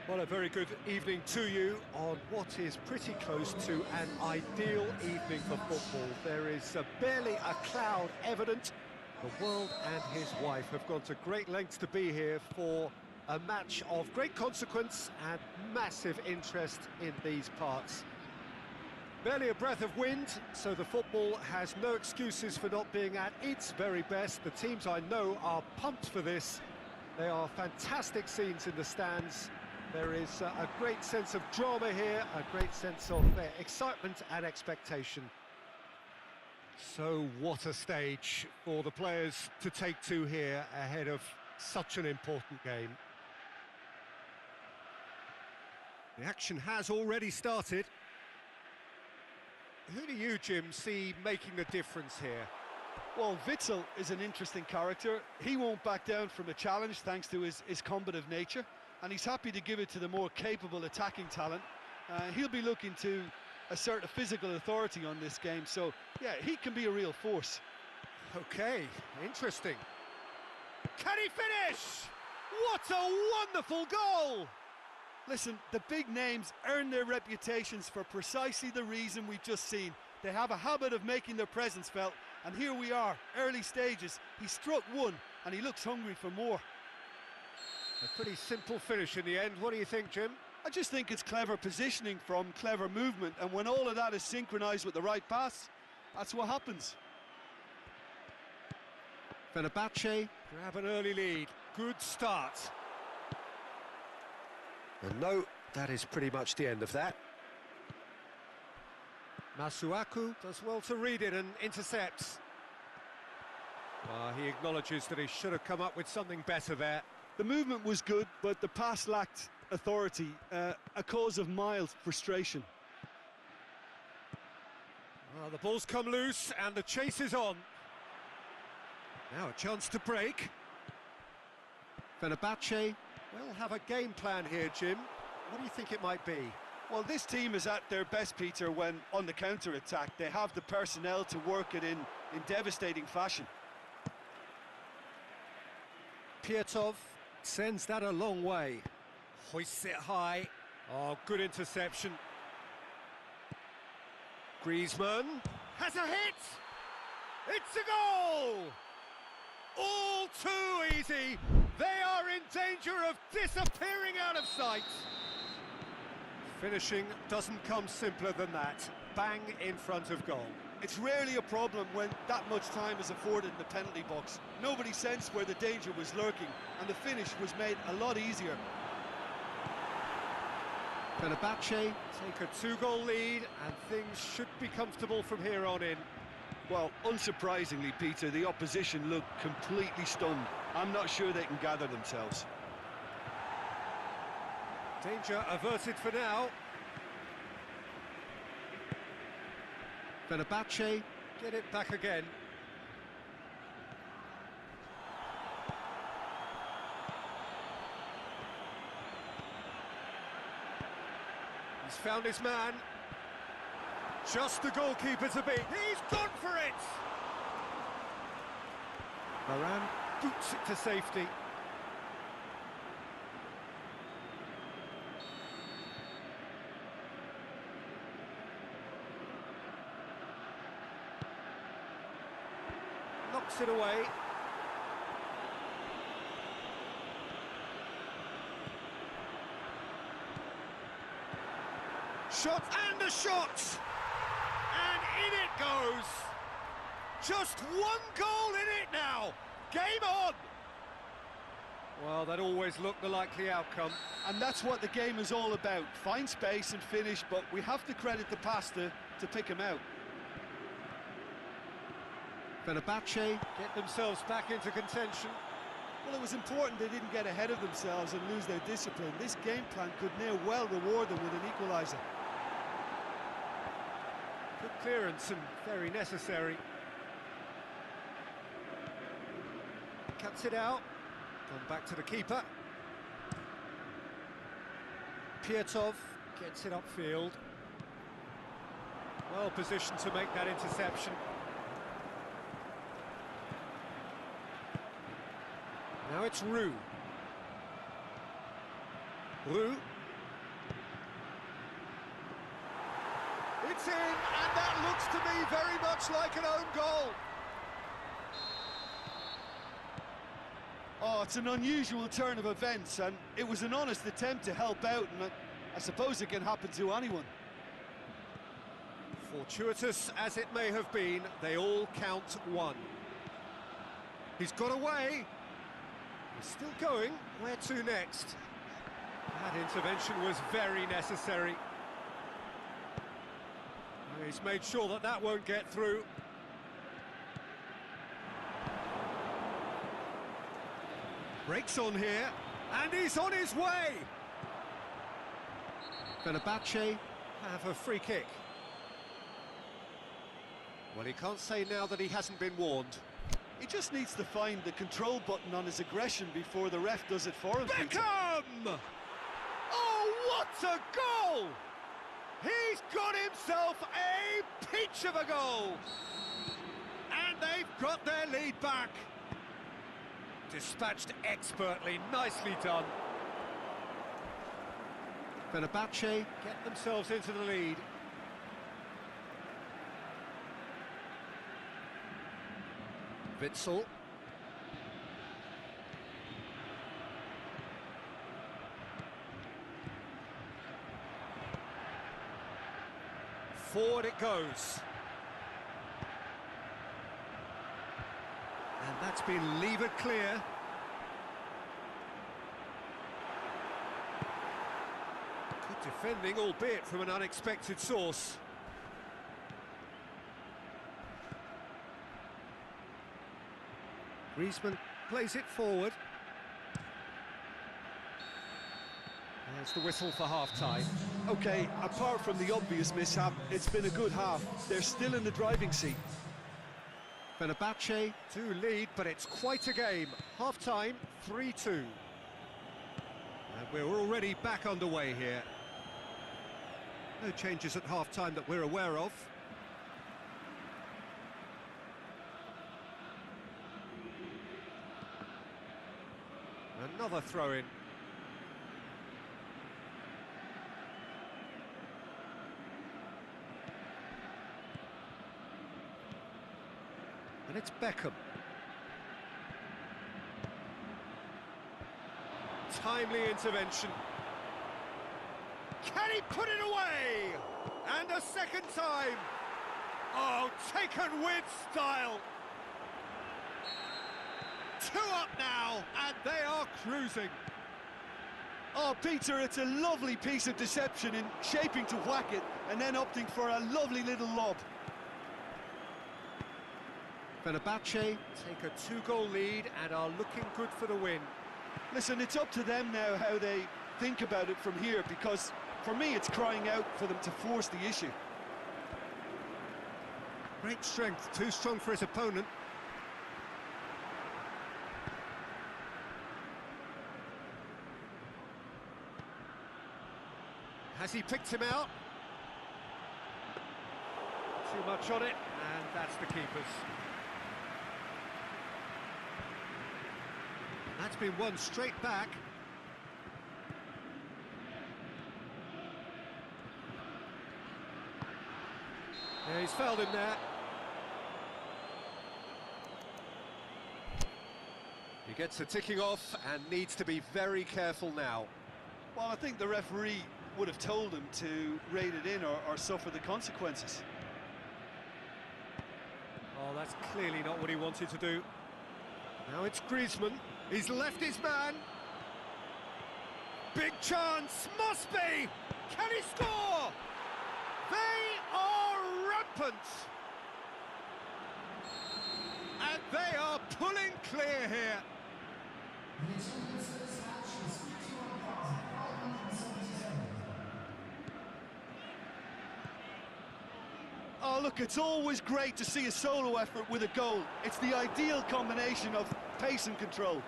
Well, a very good evening to you on what is pretty close to an ideal evening for football. There is barely a cloud evident. The world and his wife have gone to great lengths to be here for a match of great consequence and massive interest in these parts. Barely a breath of wind, so the football has no excuses for not being at its very best. The teams I know are pumped for this. They are fantastic scenes in the stands. There is a great sense of drama here, a great sense of excitement and expectation. So what a stage for the players to take to here ahead of such an important game. The action has already started. Who do you, Jim, see making the difference here? Well, Witsel is an interesting character. He won't back down from a challenge thanks to his combative nature, and he's happy to give it to the more capable attacking talent. He'll be looking to assert a physical authority on this game, so yeah, he can be a real force. Okay, interesting. Can he finish? What a wonderful goal! Listen, the big names earn their reputations for precisely the reason we've just seen. They have a habit of making their presence felt, and here we are, early stages. He struck one, and he looks hungry for more. A pretty simple finish in the end. What do you think, Jim? I just think it's clever positioning from clever movement, and when all of that is synchronised with the right pass, that's what happens. Fenerbahce grab an early lead. Good start. And no, that is pretty much the end of that. Masuaku does well to read it and intercepts. He acknowledges that he should have come up with something better there. The movement was good, but the pass lacked authority, a cause of mild frustration. Well, the ball's come loose and the chase is on. Now a chance to break. Fenerbahce will have a game plan here, Jim. What do you think it might be? Well, this team is at their best, Peter, when on the counter-attack. They have the personnel to work it in devastating fashion. Piatov sends that a long way. Hoists it high. Oh, good interception. Griezmann has a hit! It's a goal! All too easy! They are in danger of disappearing out of sight! Finishing doesn't come simpler than that. Bang in front of goal. It's rarely a problem when that much time is afforded in the penalty box. Nobody sensed where the danger was lurking, and the finish was made a lot easier. Fenerbahce take a two-goal lead, and things should be comfortable from here on in. Well, unsurprisingly, Peter, the opposition look completely stunned. I'm not sure they can gather themselves. Danger averted for now. Fenerbahce get it back again. He's found his man. Just the goalkeeper to beat. He's gone for it! Moran boots it to safety. Knocks it away. Shot and a shot! And in it goes! Just one goal in it now! Game on! Well, that always looked the likely outcome. And that's what the game is all about. Find space and finish, but we have to credit the passer to pick him out. Fenerbahce get themselves back into contention. Well, it was important they didn't get ahead of themselves and lose their discipline. This game plan could near well reward them with an equaliser. Good clearance and very necessary. Cuts it out. Gone back to the keeper. Piatov gets it upfield. Well positioned to make that interception. Now it's Roux. Roux It's in, and that looks to me very much like an own goal. Oh, it's an unusual turn of events, and it was an honest attempt to help out, and I suppose it can happen to anyone. Fortuitous as it may have been, they all count one. He's got away. He's still going. Where to next? That intervention was very necessary. He's made sure that that won't get through. Breaks on here, and he's on his way! Fenerbahce have a free kick. Well, he can't say now that he hasn't been warned. He just needs to find the control button on his aggression before the ref does it for him. Beckham! Oh, what a goal! He's got himself a peach of a goal! And they've got their lead back. Dispatched expertly, nicely done. Fenerbahce get themselves into the lead. Witsel. Forward it goes. And that's been levered clear. Good defending, albeit from an unexpected source. Griezmann plays it forward. There's the whistle for half-time. Okay, apart from the obvious mishap, it's been a good half. They're still in the driving seat. Fenerbahce to lead, but it's quite a game. Half-time, 3-2. And we're already back underway here. No changes at half-time that we're aware of. Another throw-in. And it's Beckham. Timely intervention. Can he put it away? And a second time. Oh, taken with style. 2 up now, and they are cruising. Oh, Peter, it's a lovely piece of deception in shaping to whack it and then opting for a lovely little lob. Fenerbahce take a 2-goal lead and are looking good for the win. Listen, it's up to them now how they think about it from here, because for me it's crying out for them to force the issue. Great strength, too strong for his opponent. Has he picked him out? Too much on it, and that's the keeper's. That's been won straight back. Yeah, he's fouled him there. He gets a ticking off and needs to be very careful now. Well, I think the referee would have told him to rate it in or suffer the consequences. Oh, that's clearly not what he wanted to do. Now it's Griezmann. He's left his man. Big chance, must be! Can he score? They are rampant! And they are pulling clear here. Oh, look, it's always great to see a solo effort with a goal. It's the ideal combination of pace and control.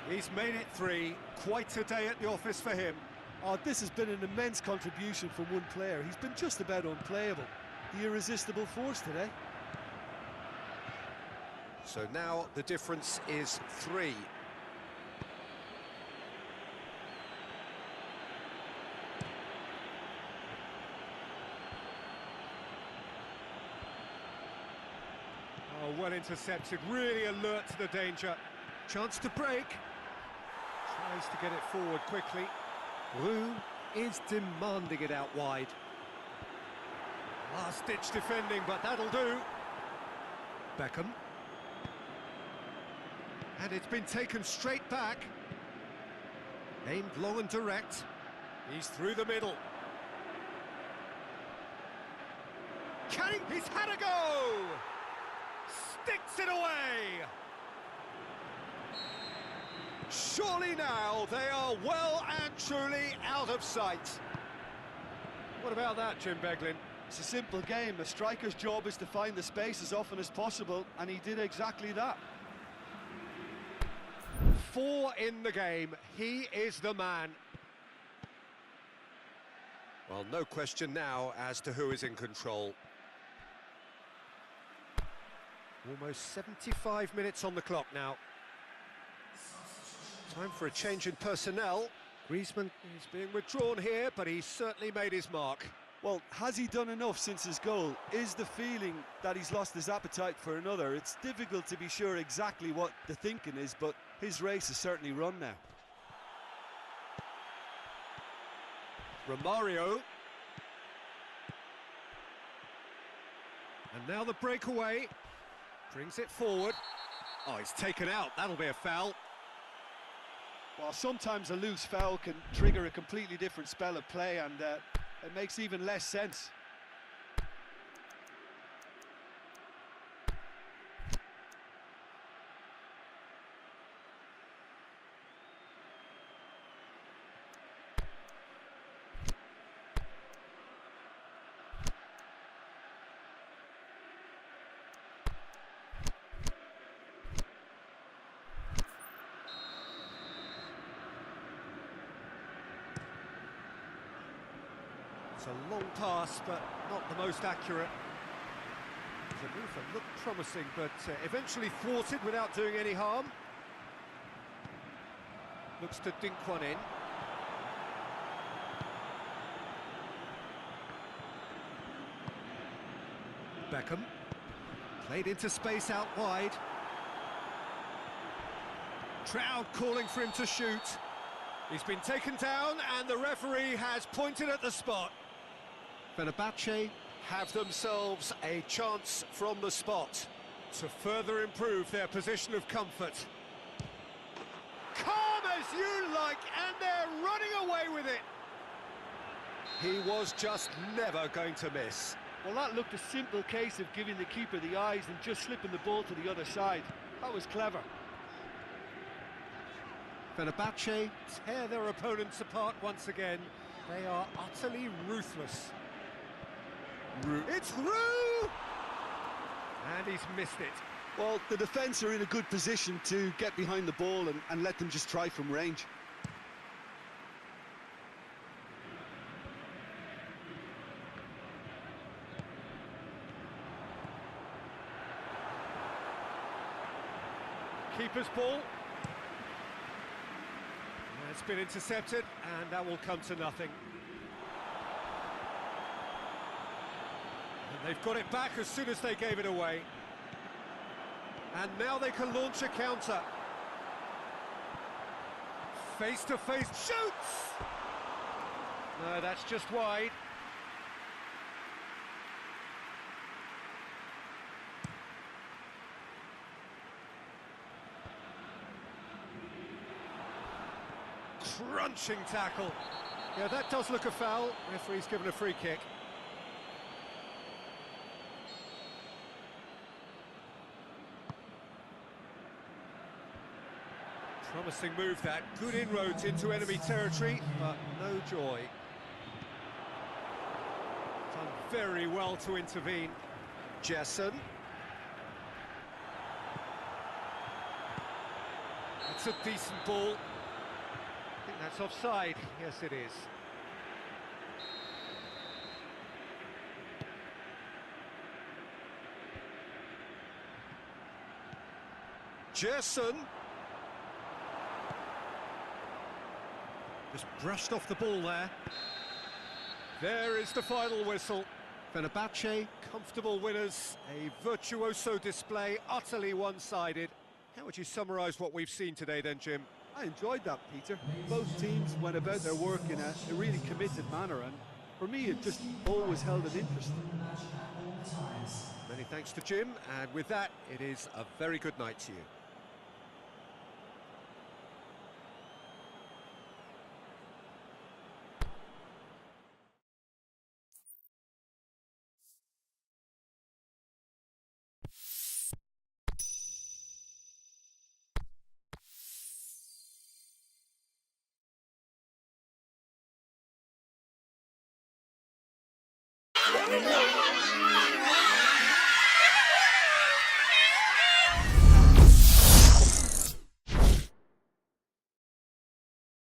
He's made it 3. Quite a day at the office for him. Oh, this has been an immense contribution from one player. He's been just about unplayable. The irresistible force today. So now the difference is 3. well intercepted, really alert to the danger. Chance to break. Tries to get it forward quickly. Blue is demanding it out wide. Last-ditch defending, but that'll do. Beckham. And it's been taken straight back. Aimed long and direct. He's through the middle. He's had a go! Sticks it away! Surely now they are well and truly out of sight. What about that, Jim Beglin? It's a simple game. A striker's job is to find the space as often as possible, and he did exactly that. 4 in the game. He is the man. Well, no question now as to who is in control. Almost 75 minutes on the clock now. Time for a change in personnel. Griezmann is being withdrawn here, but he's certainly made his mark. Well, has he done enough since his goal? Is the feeling that he's lost his appetite for another? It's difficult to be sure exactly what the thinking is, but his race is certainly run now. Romario. And now the breakaway. Brings it forward. Oh, he's taken out. That'll be a foul. Well, sometimes a loose foul can trigger a completely different spell of play, and it makes even less sense. It's a long pass, but not the most accurate. The move that looked promising, but eventually thwarted without doing any harm. Looks to dink one in. Beckham. Played into space out wide. Crowd calling for him to shoot. He's been taken down, and the referee has pointed at the spot. Fenerbahce have themselves a chance from the spot to further improve their position of comfort. Calm as you like, and they're running away with it. He was just never going to miss. Well, that looked a simple case of giving the keeper the eyes and just slipping the ball to the other side. That was clever. Fenerbahce tear their opponents apart once again. They are utterly ruthless. It's through! And he's missed it. Well, the defence are in a good position to get behind the ball and let them just try from range. Keeper's ball. It's been intercepted, and that will come to nothing. And they've got it back as soon as they gave it away. And now they can launch a counter. Face-to-face shoots! No, that's just wide. Crunching tackle. Yeah, that does look a foul. Referee's given a free kick. Promising move that. Good inroads into enemy territory, but no joy. Done very well to intervene. Jesson. It's a decent ball. I think that's offside. Yes, it is. Jesson. Just brushed off the ball there. There is the final whistle. Fenerbahce, comfortable winners, a virtuoso display, utterly one-sided. How would you summarise what we've seen today then, Jim? I enjoyed that, Peter. Both teams went about their work in a really committed manner, and for me it just always held an interest. Many thanks to Jim, and with that, it is a very good night to you. Yeah.